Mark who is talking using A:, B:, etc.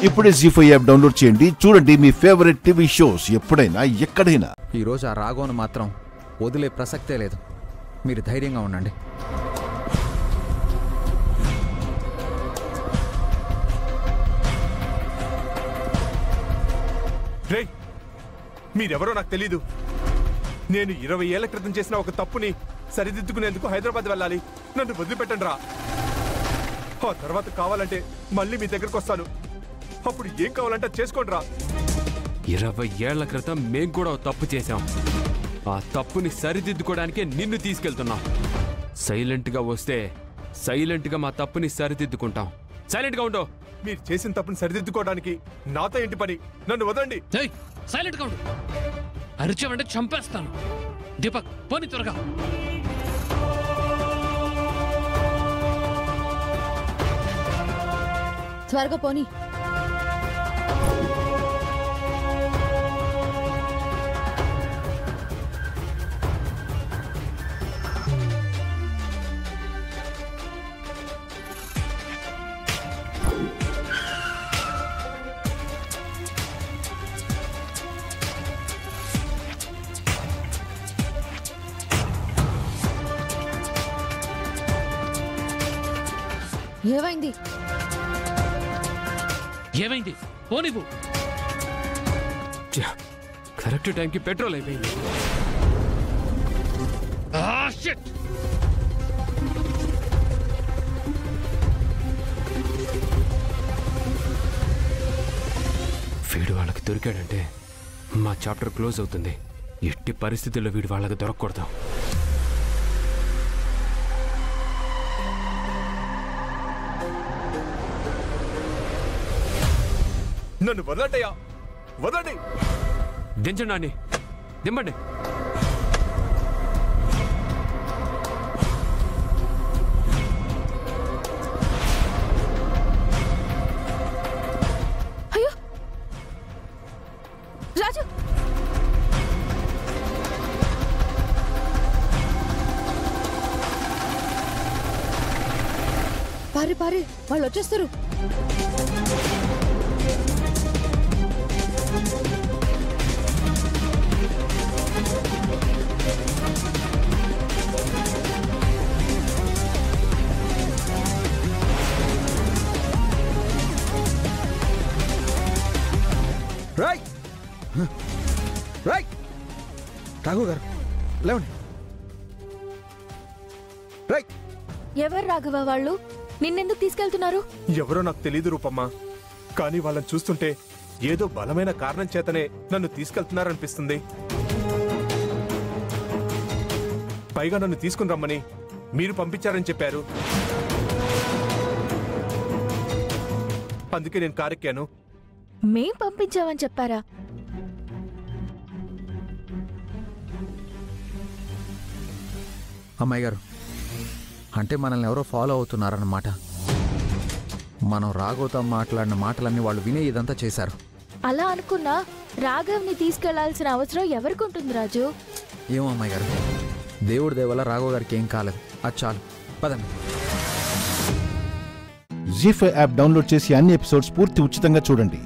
A: ఇప్పుడే జీ5 app download చేయండి. చూడండి మీ ఫేవరెట్ టీవీ షోస్ ఎప్పుడైనా ఎక్కడైనా.
B: ఈరోజు ఆ రాఘవను మాత్రం వదిలే ప్రసక్తే లేదు. మీరు ధైర్యంగా ఉండండి.
C: రే, మీరెవరో నాకు తెలీదు. నేను 20 ఏళ్ల క్రితం చేసిన ఒక తప్పుని సరిదిద్దుకునేందుకు హైదరాబాద్ వెళ్ళాలి. నన్ను వదిలిపెట్టండి రా. ఆ తర్వాత కావాలంటే మళ్ళీ మీ దగ్గరకు వస్తాను. అప్పుడు ఏం కావాలంటే చేసుకోండి రా.
D: 20 ఏళ్ల క్రితం మేం కూడా తప్పు చేశాం. ఆ తప్పుని సరిదిద్దుకోవడానికే నిన్ను తీసుకెళ్తున్నాం. సైలెంట్గా వస్తే సైలెంట్గా మా తప్పుని సరిదిద్దుకుంటాం. సైలెంట్గా ఉండో.
C: మీరు చేసిన తప్పుని సరిదిద్దుకోవడానికి నాతో ఏంటి పని? నన్ను వదండి.
E: సైలెంట్గా ఉండు. అరిచావంటే చంపేస్తాను. దీపక్ పోనీ త్వరగా.
F: త్వరగా పోనీ. ఏమైంది?
E: ఏమైంది? పోనివ్వు.
D: కరెక్ట్ టైంకి పెట్రోల్ అయిపోయింది. వీడు వాళ్ళకి దొరికాడంటే మా చాప్టర్ క్లోజ్ అవుతుంది. ఎట్టి పరిస్థితుల్లో వీడు వాళ్ళకి దొరకకూడదు.
C: నన్ను వదలటయ్యా, వదలండి.
D: దించండి నాన్ని, దింబండి.
F: అయ్యో రాజు, పారి పారి, వాళ్ళు వచ్చేస్తారు.
B: రాఘవ్ గారు లేవండి.
F: ఎవరు రాఘవ వాళ్ళు? నిన్నెందుకు తీసుకెళ్తున్నారు?
C: ఎవరో నాకు తెలీదు రూపమ్మా, కానీ వాళ్ళని చూస్తుంటే ఏదో బలమైన కారణం చేతనే నన్ను తీసుకెళ్తున్నారనిపిస్తుంది. పైగా నన్ను తీసుకుని రమ్మని మీరు పంపించారని చెప్పారు. అందుకే నేను కారెక్కాను.
F: మేం పంపించామని చెప్పారా?
B: అమ్మాయి గారు, అంటే మనల్ని ఎవరో ఫాలో అవుతున్నారన్నమాట. మనం రాఘవ్తో మాట్లాడిన మాటలన్నీ వాళ్ళు వినే ఇదంతా చేశారు.
F: అలా అనుకున్నా రాఘవ్ని తీసుకెళ్లాల్సిన అవసరం ఎవరికి ఉంటుంది రాజు?
B: ఏమో అమ్మాయి గారు, దేవుడి దయ రాఘవ్ గారికి ఏం కాలేదు. అది చాలు, పదండి.
A: జీ5 యాప్ డౌన్లోడ్ చేసి అన్ని ఎపిసోడ్స్ పూర్తి ఉచితంగా చూడండి.